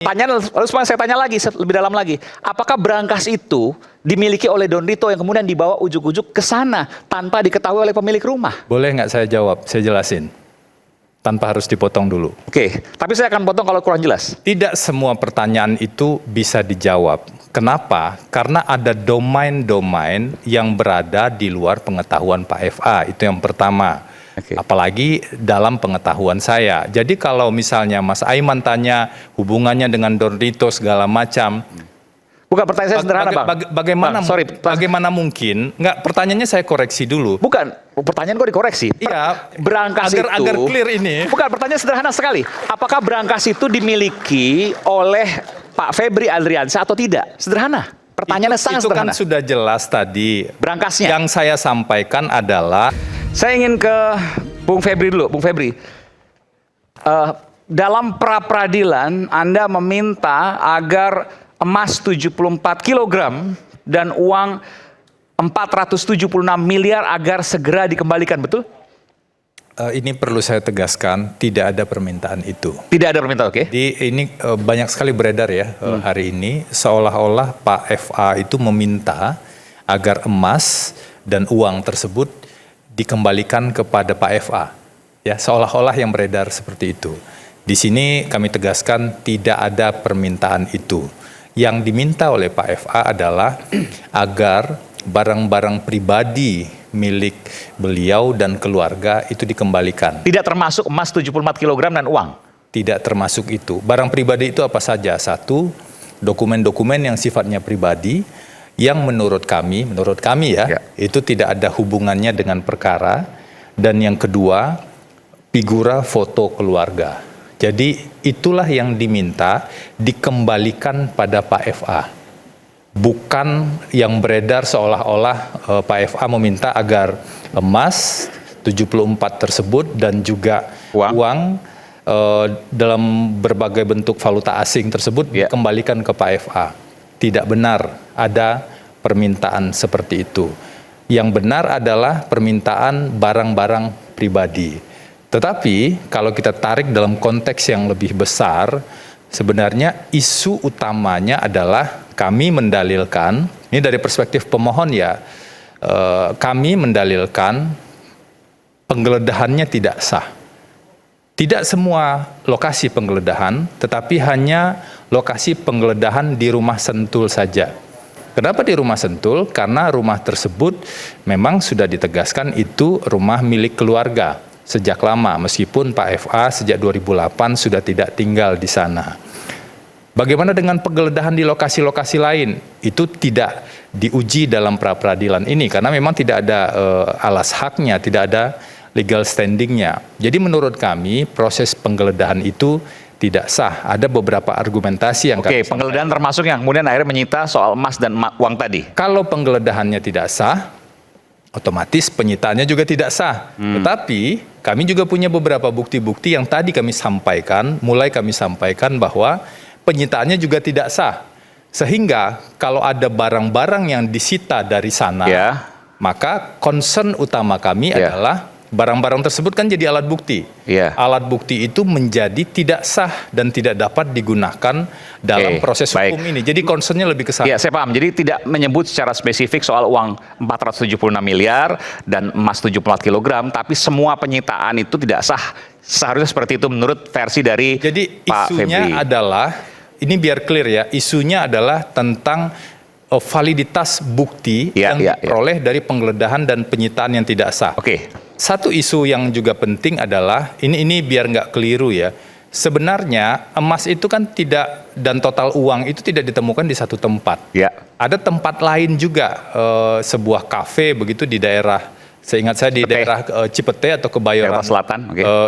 Lalu saya tanya lagi, lebih dalam lagi. Apakah berangkas itu dimiliki oleh Don Rito yang kemudian dibawa ujuk-ujuk ke sana tanpa diketahui oleh pemilik rumah? Boleh nggak saya jawab? Saya jelasin. Tanpa harus dipotong dulu. Oke, tapi saya akan potong kalau kurang jelas. Tidak semua pertanyaan itu bisa dijawab. Kenapa? Karena ada domain-domain yang berada di luar pengetahuan Pak FA. Itu yang pertama. Oke. Apalagi dalam pengetahuan saya. Jadi kalau misalnya Mas Aiman tanya hubungannya dengan Don Rito segala macam. Bukan, pertanyaan saya sederhana, Bang. Bagaimana mungkin? Enggak, pertanyaannya saya koreksi dulu. Bukan, pertanyaan kok dikoreksi. Iya, berangkas agar clear ini. Bukan, pertanyaan sederhana sekali. Apakah berangkas itu dimiliki oleh Pak Febri Adriansyah atau tidak? Sederhana. Pertanyaannya sangat sederhana. Itu kan sudah jelas tadi. Berangkasnya. Yang saya sampaikan adalah, saya ingin ke Bung Febri dulu. Bung Febri, dalam pra-peradilan Anda meminta agar emas 74 kg dan uang 476 miliar agar segera dikembalikan, betul? Ini perlu saya tegaskan, tidak ada permintaan itu. Tidak ada permintaan, oke. Ini banyak sekali beredar ya hari ini, seolah-olah Pak FA itu meminta agar emas dan uang tersebut dikembalikan kepada Pak FA. Ya, seolah-olah yang beredar seperti itu. Di sini kami tegaskan tidak ada permintaan itu. Yang diminta oleh Pak FA adalah agar barang-barang pribadi milik beliau dan keluarga itu dikembalikan. Tidak termasuk emas 74 kg dan uang? Tidak termasuk itu. Barang pribadi itu apa saja? Satu, dokumen-dokumen yang sifatnya pribadi, yang menurut kami ya, itu tidak ada hubungannya dengan perkara. Dan yang kedua, figura foto keluarga. Jadi itulah yang diminta dikembalikan pada Pak FA. Bukan yang beredar seolah-olah Pak FA meminta agar emas 74 tersebut dan juga uang dalam berbagai bentuk valuta asing tersebut dikembalikan ke Pak FA. Tidak benar ada permintaan seperti itu. Yang benar adalah permintaan barang-barang pribadi. Tetapi kalau kita tarik dalam konteks yang lebih besar, sebenarnya isu utamanya adalah kami mendalilkan, ini dari perspektif pemohon ya, kami mendalilkan penggeledahannya tidak sah. Tidak semua lokasi penggeledahan, tetapi hanya lokasi penggeledahan di rumah Sentul saja. Kenapa di rumah Sentul? Karena rumah tersebut memang sudah ditegaskan itu rumah milik keluarga sejak lama, meskipun Pak FA sejak 2008 sudah tidak tinggal di sana. Bagaimana dengan penggeledahan di lokasi-lokasi lain? Itu tidak diuji dalam pra-peradilan ini, karena memang tidak ada alas haknya, tidak ada legal standingnya. Jadi menurut kami proses penggeledahan itu tidak sah. Ada beberapa argumentasi yang Oke, penggeledahan termasuk yang kemudian akhirnya menyita soal emas dan uang tadi. Kalau penggeledahannya tidak sah, otomatis penyitaannya juga tidak sah. Tetapi kami juga punya beberapa bukti-bukti yang tadi kami sampaikan, bahwa penyitaannya juga tidak sah. Sehingga kalau ada barang-barang yang disita dari sana, maka concern utama kami adalah barang-barang tersebut kan jadi alat bukti. Alat bukti itu menjadi tidak sah dan tidak dapat digunakan dalam proses hukum ini. Jadi concernnya lebih ke sana. Iya, saya paham. Jadi tidak menyebut secara spesifik soal uang 476 miliar dan emas 74 kg, tapi semua penyitaan itu tidak sah. Seharusnya seperti itu menurut versi dari Pak Febri. Jadi isunya adalah, ini biar clear ya, isunya adalah tentang validitas bukti yang diperoleh dari penggeledahan dan penyitaan yang tidak sah. Satu isu yang juga penting adalah, ini biar nggak keliru ya, sebenarnya emas itu kan tidak, dan total uang itu tidak ditemukan di satu tempat. Ada tempat lain juga, sebuah kafe begitu di daerah, seingat saya di daerah Cipete atau Kebayoran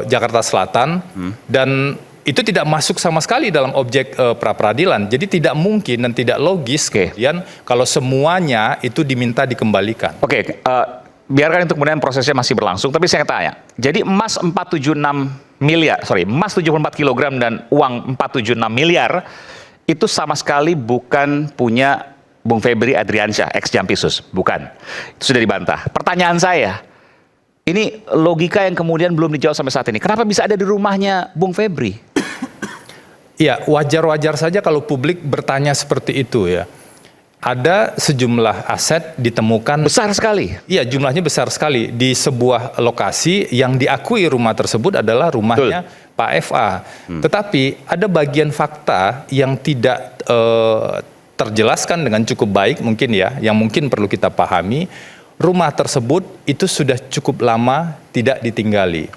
Jakarta Selatan, dan itu tidak masuk sama sekali dalam objek pra-peradilan. Jadi tidak mungkin dan tidak logis kemudian kalau semuanya itu diminta dikembalikan. Biarkan itu kemudian prosesnya masih berlangsung, tapi saya tanya, jadi emas 74 kg dan uang 476 miliar itu sama sekali bukan punya Bung Febri Adriansyah, ex Jampisus, bukan. Itu sudah dibantah. Pertanyaan saya, ini logika yang kemudian belum dijawab sampai saat ini. Kenapa bisa ada di rumahnya Bung Febri? Ya, wajar-wajar saja kalau publik bertanya seperti itu ya. Ada sejumlah aset ditemukan. Besar sekali. Iya, jumlahnya besar sekali di sebuah lokasi yang diakui rumah tersebut adalah rumahnya Pak FA. Tetapi ada bagian fakta yang tidak terjelaskan dengan cukup baik mungkin ya, yang mungkin perlu kita pahami. Rumah tersebut itu sudah cukup lama tidak ditinggali.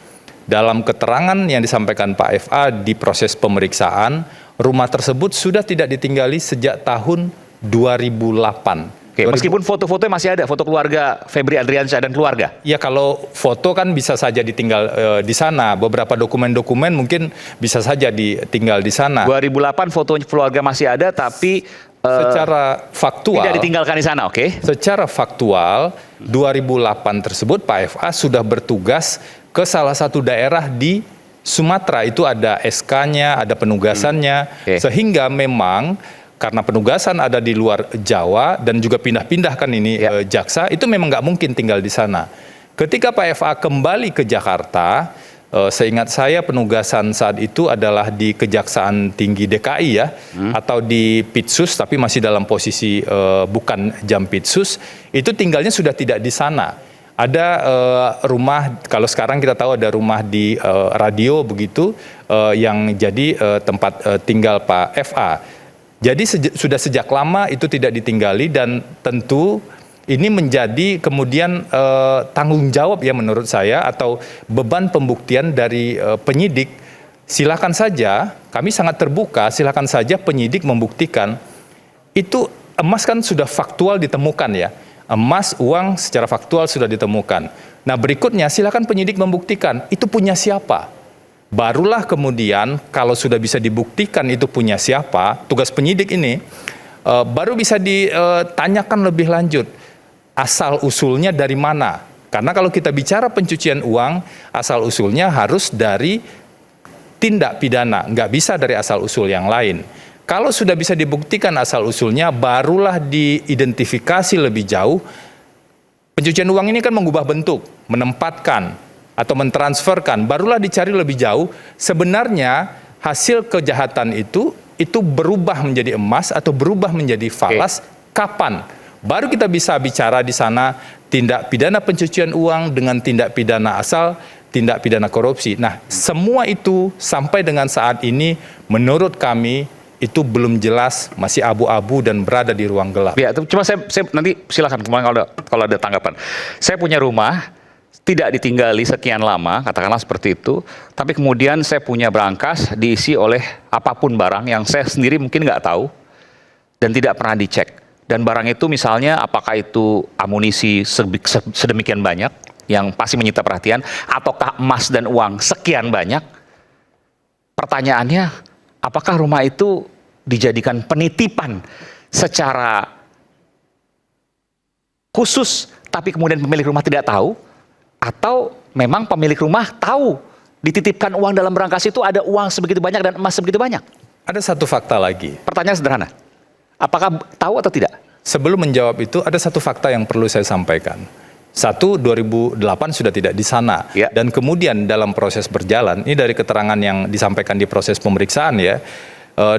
Dalam keterangan yang disampaikan Pak FA di proses pemeriksaan, rumah tersebut sudah tidak ditinggali sejak tahun 2008. Oke, meskipun foto-fotonya masih ada, foto keluarga Febri Adriansyah dan keluarga. Ya, kalau foto kan bisa saja ditinggal di sana. Beberapa dokumen-dokumen mungkin bisa saja ditinggal di sana. 2008 foto keluarga masih ada, tapi secara faktual tidak ditinggalkan di sana, oke? Secara faktual 2008 tersebut Pak FA sudah bertugas ke salah satu daerah di Sumatera. Itu ada SK-nya, ada penugasannya, sehingga memang karena penugasan ada di luar Jawa dan juga pindah-pindah kan ini jaksa, itu memang nggak mungkin tinggal di sana. Ketika Pak FA kembali ke Jakarta, seingat saya penugasan saat itu adalah di Kejaksaan Tinggi DKI ya, atau di Pitsus, tapi masih dalam posisi bukan Jampitsus, itu tinggalnya sudah tidak di sana. Ada rumah, kalau sekarang kita tahu ada rumah di radio begitu, yang jadi tempat tinggal Pak FA. Jadi sudah sejak lama itu tidak ditinggali dan tentu ini menjadi kemudian tanggung jawab ya menurut saya atau beban pembuktian dari penyidik. Silakan saja, kami sangat terbuka, silakan saja penyidik membuktikan. Itu emas kan sudah faktual ditemukan ya. Emas, uang secara faktual sudah ditemukan. Nah berikutnya silakan penyidik membuktikan itu punya siapa. Barulah kemudian kalau sudah bisa dibuktikan itu punya siapa, tugas penyidik ini baru bisa ditanyakan lebih lanjut. Asal usulnya dari mana? Karena kalau kita bicara pencucian uang, asal usulnya harus dari tindak pidana, nggak bisa dari asal usul yang lain. Kalau sudah bisa dibuktikan asal usulnya, barulah diidentifikasi lebih jauh. Pencucian uang ini kan mengubah bentuk, menempatkan atau mentransferkan, barulah dicari lebih jauh. Sebenarnya hasil kejahatan itu berubah menjadi emas atau berubah menjadi falas kapan? Baru kita bisa bicara di sana tindak pidana pencucian uang dengan tindak pidana asal, tindak pidana korupsi. Nah, semua itu sampai dengan saat ini menurut kami itu belum jelas, masih abu-abu dan berada di ruang gelap. Ya, cuma saya nanti silakan kalau ada tanggapan. Saya punya rumah tidak ditinggali sekian lama, katakanlah seperti itu, tapi kemudian saya punya brankas diisi oleh apapun barang yang saya sendiri mungkin nggak tahu dan tidak pernah dicek. Dan barang itu misalnya apakah itu amunisi sedemikian banyak yang pasti menyita perhatian, ataukah emas dan uang sekian banyak. Pertanyaannya, apakah rumah itu dijadikan penitipan secara khusus, tapi kemudian pemilik rumah tidak tahu, atau memang pemilik rumah tahu dititipkan uang dalam brankas itu ada uang sebegitu banyak dan emas sebegitu banyak? Ada satu fakta lagi. Pertanyaan sederhana. Apakah tahu atau tidak? Sebelum menjawab itu, ada satu fakta yang perlu saya sampaikan. 2008 sudah tidak di sana. Ya. Dan kemudian dalam proses berjalan, ini dari keterangan yang disampaikan di proses pemeriksaan ya,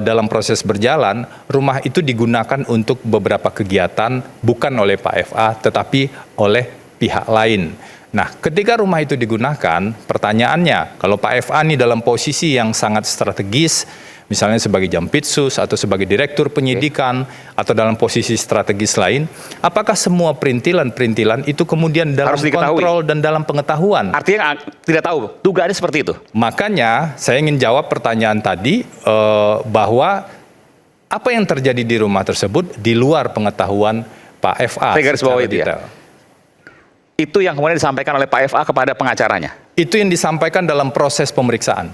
dalam proses berjalan, rumah itu digunakan untuk beberapa kegiatan, bukan oleh Pak FA, tetapi oleh pihak lain. Nah, ketika rumah itu digunakan, pertanyaannya, kalau Pak FA ini dalam posisi yang sangat strategis, misalnya sebagai Jampitsus atau sebagai Direktur Penyidikan atau dalam posisi strategis lain, apakah semua perintilan-perintilan itu kemudian dalam kontrol dan dalam pengetahuan? Artinya tidak tahu, dugaannya seperti itu. Makanya saya ingin jawab pertanyaan tadi bahwa apa yang terjadi di rumah tersebut di luar pengetahuan Pak FA. Saya garis bawah itu ya. Itu yang kemudian disampaikan oleh Pak FA kepada pengacaranya? Itu yang disampaikan dalam proses pemeriksaan.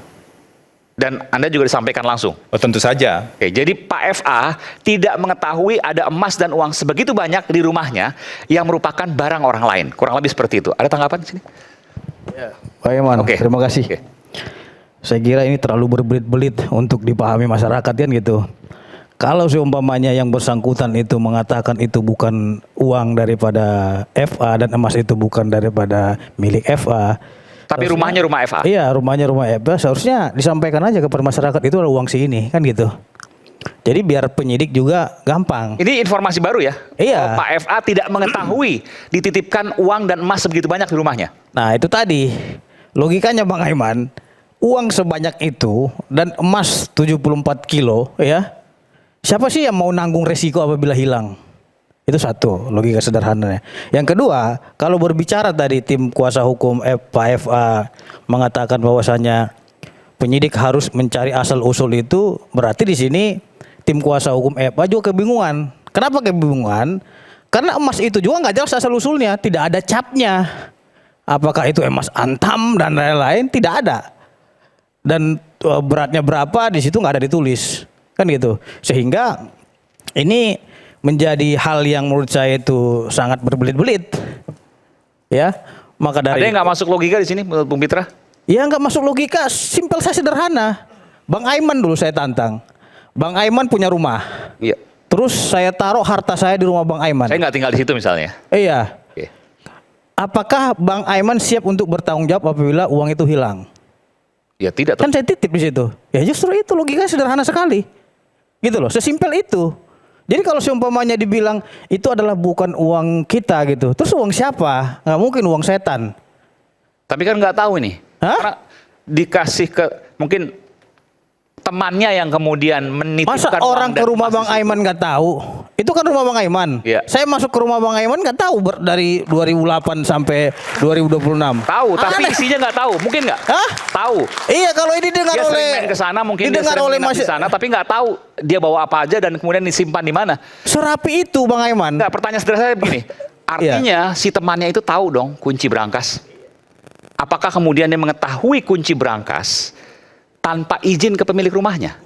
Dan Anda juga disampaikan langsung? Oh, tentu saja. Oke, jadi Pak FA tidak mengetahui ada emas dan uang sebegitu banyak di rumahnya yang merupakan barang orang lain. Kurang lebih seperti itu. Ada tanggapan di sini? Ya, Pak Iman, terima kasih. Saya kira ini terlalu berbelit-belit untuk dipahami masyarakat kan gitu. Kalau seumpamanya yang bersangkutan itu mengatakan itu bukan uang daripada FA dan emas itu bukan daripada milik FA, Tapi rumahnya rumah FA. Iya, rumahnya rumah FA. Seharusnya disampaikan aja kepada masyarakat itu adalah uang si ini, kan gitu. Jadi biar penyidik juga gampang. Ini informasi baru ya? Iya. Pak FA tidak mengetahui dititipkan uang dan emas sebegitu banyak di rumahnya. Nah itu tadi logikanya Bang Aiman, uang sebanyak itu dan emas 74 kilo ya, siapa sih yang mau nanggung resiko apabila hilang? Itu satu logika sederhananya. Yang kedua, kalau berbicara tadi tim kuasa hukum Pak FA mengatakan bahwasanya penyidik harus mencari asal usul itu, berarti di sini tim kuasa hukum FA juga kebingungan. Kenapa kebingungan? Karena emas itu juga nggak jelas asal usulnya, tidak ada capnya. Apakah itu emas antam dan lain-lain? Tidak ada. Dan beratnya berapa di situ nggak ada ditulis, kan gitu. Sehingga ini menjadi hal yang menurut saya itu sangat berbelit-belit, ya. Maka dari ada yang nggak masuk logika di sini, menurut Bung Pitra? Ya nggak masuk logika, simpel saya sederhana. Bang Aiman dulu saya tantang. Bang Aiman punya rumah. Iya. Terus saya taruh harta saya di rumah Bang Aiman. Saya nggak tinggal di situ misalnya. Iya. Oke. Apakah Bang Aiman siap untuk bertanggung jawab apabila uang itu hilang? Ya tidak. Kan saya titip di situ. Ya justru itu logika sederhana sekali. Gitu loh, sesimpel itu. Jadi kalau seumpamanya dibilang itu adalah bukan uang kita gitu, terus uang siapa? Nggak mungkin uang setan. Tapi kan nggak tahu ini. Hah? Karena dikasih ke mungkin temannya yang kemudian menitipkan. Masa orang uang dan ke rumah emas Bang di situ. Aiman nggak tahu? Itu kan rumah Bang Aiman. Iya. Saya masuk ke rumah Bang Aiman nggak tahu dari 2008 sampai 2026. Tahu, tapi Aneh. isinya nggak tahu. Mungkin nggak? Hah? Tahu. Iya, kalau ini dengar Dia oleh sering main ke sana, mungkin dia didengar sering oleh minat di sana, tapi nggak tahu dia bawa apa aja dan kemudian disimpan di mana. serapi itu Bang Aiman. Nggak, pertanyaan sederhana saya begini. Artinya si temannya itu tahu dong kunci berangkas. Apakah kemudian dia mengetahui kunci berangkas tanpa izin ke pemilik rumahnya?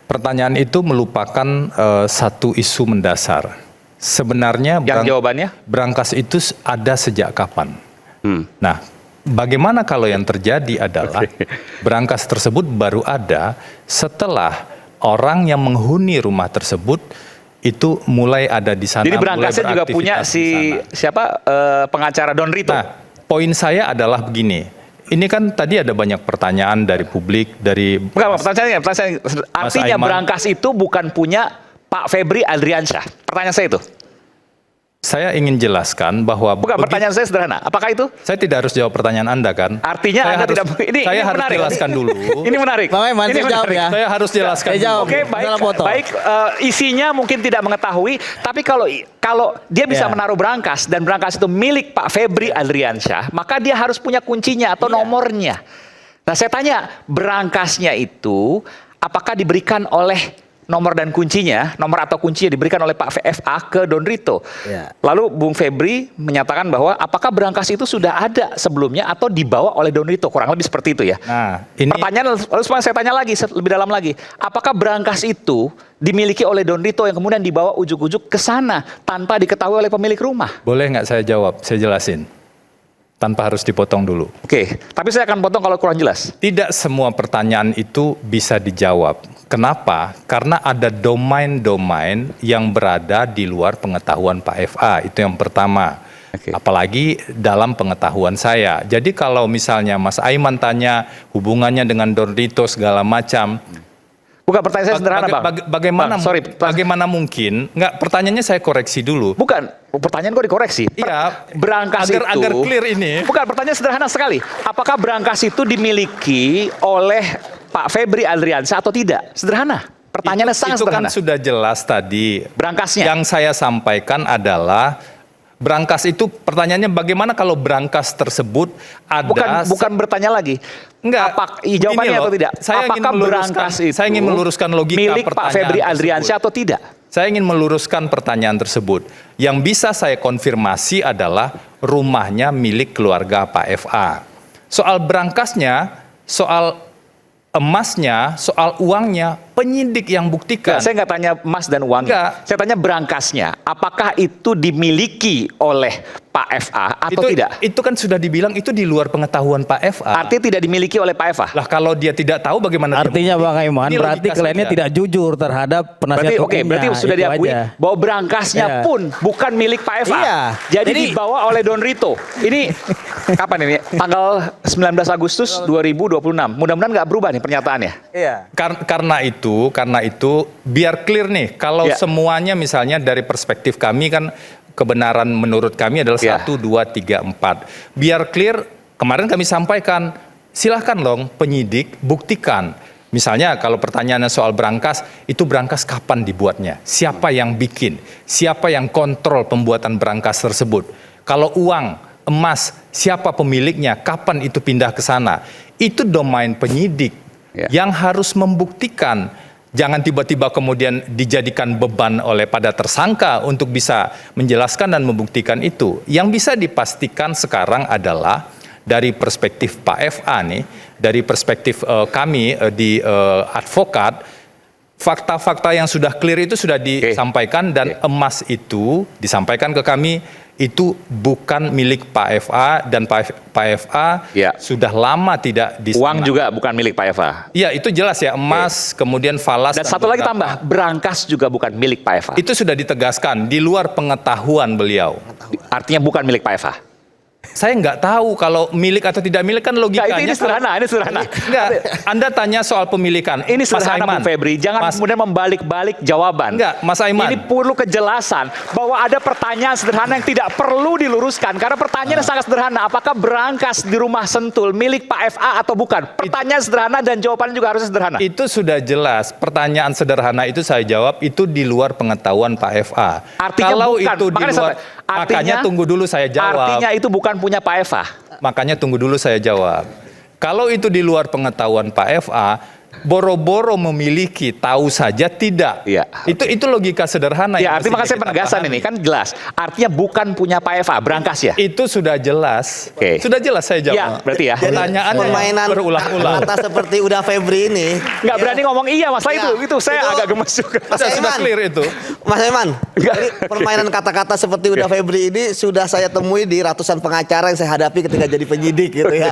Pertanyaan itu melupakan satu isu mendasar. Sebenarnya Jawabannya? berangkas itu ada sejak kapan? Nah, bagaimana kalau yang terjadi adalah berangkas tersebut baru ada setelah orang yang menghuni rumah tersebut itu mulai ada di sana. Jadi berangkasnya juga punya siapa pengacara Don Rito. Nah, poin saya adalah begini. Ini kan tadi ada banyak pertanyaan dari publik, dari... Bukan, pertanyaan artinya Aiman. berangkas itu bukan punya Pak Febri Adriansyah. Pertanyaan saya itu. Saya ingin jelaskan bahwa... Bukan, pertanyaan saya sederhana. Apakah itu? Saya tidak harus jawab pertanyaan Anda kan? Artinya saya Anda harus, tidak... Ini harus menarik. jelaskan dulu. Ini menarik. Bang Aiman, Ini saya jawab menarik. ya. Saya harus jelaskan Saya jawab. dulu. Oke, baik. Isinya mungkin tidak mengetahui, tapi kalau dia bisa menaruh berangkas dan berangkas itu milik Pak Febri Adriansyah, maka dia harus punya kuncinya atau nomornya. Nah, saya tanya, berangkasnya itu apakah diberikan oleh nomor dan kuncinya, nomor atau kuncinya diberikan oleh Pak FA ke Don Rito. Ya. Lalu Bung Febri menyatakan bahwa apakah berangkas itu sudah ada sebelumnya atau dibawa oleh Don Rito, kurang lebih seperti itu ya. Nah, ini Pertanyaan lalu saya tanya lagi lebih dalam lagi, apakah berangkas itu dimiliki oleh Don Rito yang kemudian dibawa ujuk-ujuk ke sana tanpa diketahui oleh pemilik rumah? boleh nggak saya jawab? Saya jelasin. Tanpa harus dipotong dulu. Oke, tapi saya akan potong kalau kurang jelas. Tidak semua pertanyaan itu bisa dijawab. Kenapa? Karena ada domain-domain yang berada di luar pengetahuan Pak FA. Itu yang pertama. Oke. Apalagi dalam pengetahuan saya. Jadi kalau misalnya Mas Aiman tanya hubungannya dengan Don Rito segala macam. Bukan, pertanyaan saya sederhana, Bang. Bagaimana, Bang, sorry, bagaimana mungkin? Enggak, pertanyaannya saya koreksi dulu. Bukan, pertanyaan kok dikoreksi. Iya, Berangkas agar clear ini. Bukan, pertanyaan sederhana sekali. Apakah berangkas itu dimiliki oleh Pak Febri Adriansyah atau tidak? Sederhana. Pertanyaannya sangat itu sederhana. kan sudah jelas tadi. Berangkasnya. Yang saya sampaikan adalah berangkas itu pertanyaannya bagaimana kalau berangkas tersebut ada Bukan bertanya lagi. Enggak. Jawabannya Begini atau loh, tidak? Apakah berangkas itu saya ingin meluruskan logika milik Pak pertanyaan Febri tersebut. Adriansyah atau tidak? Saya ingin meluruskan pertanyaan tersebut. Yang bisa saya konfirmasi adalah rumahnya milik keluarga Pak FA. Soal berangkasnya, soal emasnya, soal uangnya, penyidik yang buktikan. Nah, saya nggak tanya emas dan uangnya. Enggak. Saya tanya berangkasnya. Apakah itu dimiliki oleh Pak FA atau tidak? Itu kan sudah dibilang itu di luar pengetahuan Pak FA. Artinya tidak dimiliki oleh Pak FA. Lah kalau dia tidak tahu bagaimana? Artinya Bang Aiman, Ini berarti logika kliennya saja. tidak jujur terhadap penasihat hukumnya. Berarti sudah Itu diakui aja. bahwa berangkasnya Iya. pun bukan milik Pak FA. Iya. Jadi dibawa oleh Don Rito. Ini kapan ini? Tanggal 19 Agustus 2026. Mudah-mudahan nggak berubah nih pernyataannya. Iya. Karena itu biar clear nih, kalau Ya. semuanya misalnya dari perspektif kami kan kebenaran menurut kami adalah Ya. 1, 2, 3, 4. Biar clear, kemarin kami sampaikan, silahkan dong penyidik buktikan. Misalnya kalau pertanyaannya soal berangkas, itu berangkas kapan dibuatnya? Siapa yang bikin? Siapa yang kontrol pembuatan berangkas tersebut? Kalau uang, emas, siapa pemiliknya? Kapan itu pindah ke sana? Itu domain penyidik yang harus membuktikan. Jangan tiba-tiba kemudian dijadikan beban oleh pada tersangka untuk bisa menjelaskan dan membuktikan itu. Yang bisa dipastikan sekarang adalah dari perspektif Pak FA nih, dari perspektif kami di advokat, fakta-fakta yang sudah clear itu sudah disampaikan dan emas itu disampaikan ke kami itu bukan milik Pak FA dan Pak FA sudah lama tidak di Uang juga bukan milik Pak FA. Iya, itu jelas ya, emas, kemudian falas. Dan satu lagi tambah, berangkas juga bukan milik Pak FA. Itu sudah ditegaskan di luar pengetahuan beliau. Artinya bukan milik Pak FA. Saya nggak tahu kalau milik atau tidak milik kan logikanya. Ini sederhana, ini sederhana. Enggak, Anda tanya soal pemilikan. Ini sederhana Bung Febri, jangan kemudian membalik-balik jawaban. Enggak, Mas Aiman. Ini perlu kejelasan bahwa ada pertanyaan sederhana yang tidak perlu diluruskan. Karena pertanyaannya sangat sederhana, apakah berangkas di rumah Sentul milik Pak FA atau bukan? Pertanyaan sederhana dan jawabannya juga harus sederhana. Itu sudah jelas, pertanyaan sederhana itu saya jawab, itu di luar pengetahuan Pak FA. Artinya kalau bukan. itu di luar, makanya tunggu dulu saya jawab. Artinya itu bukan punya Pak FA. Makanya tunggu dulu saya jawab. Kalau itu di luar pengetahuan Pak FA, boro-boro memiliki, tahu saja tidak. Iya. Itu logika sederhana. Ya, yang artinya mesti makanya saya kita penegasan pahami. ini kan jelas. Artinya bukan punya Pak FA, berangkas ya. Itu sudah jelas. Oke. Sudah jelas saya jawab. Ya, berarti ya. Pertanyaan permainan berulang-ulang. kata seperti udah Febri ini. Nggak berani ngomong iya masalah Ya, itu saya itu agak gemes juga. Mas Sudah Aiman. clear itu. Mas Aiman, jadi permainan kata-kata seperti udah Febri ini sudah saya temui di ratusan pengacara yang saya hadapi ketika jadi penyidik gitu ya.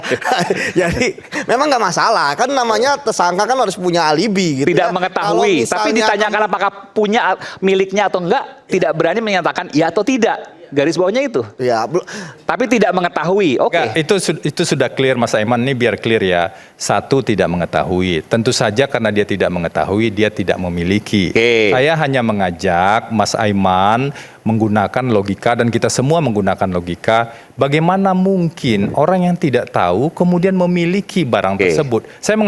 Jadi memang nggak masalah, kan namanya tersangka kan harus punya alibi gitu. Tidak ya. mengetahui, Kalau tapi misalnya ditanyakan apakah punya miliknya atau enggak, tidak berani menyatakan iya atau tidak. Garis bawahnya itu. ya Tapi tidak mengetahui. Oke. Enggak, itu sudah clear Mas Aiman, ini biar clear ya. Satu, tidak mengetahui. Tentu saja karena dia tidak mengetahui, dia tidak memiliki. Oke. Saya hanya mengajak Mas Aiman menggunakan logika dan kita semua menggunakan logika. Bagaimana mungkin orang yang tidak tahu kemudian memiliki barang tersebut? Saya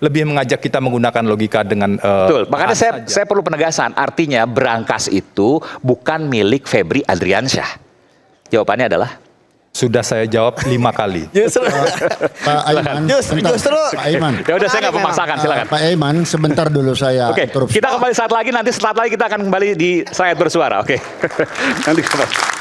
lebih mengajak kita menggunakan logika dengan Betul. Makanya saya perlu penegasan. Artinya berangkas itu bukan milik Febri Adriansyah. Jawabannya adalah sudah saya jawab 5 kali. justru Pak Aiman, sebentar. justru Pak Aiman. ya udah saya nggak memaksakan, silakan. Pak Aiman, sebentar dulu saya Oke, interupsi. kita kembali saat lagi, nanti setelah lagi kita akan kembali di Rakyat Bersuara. Oke. Nanti kembali.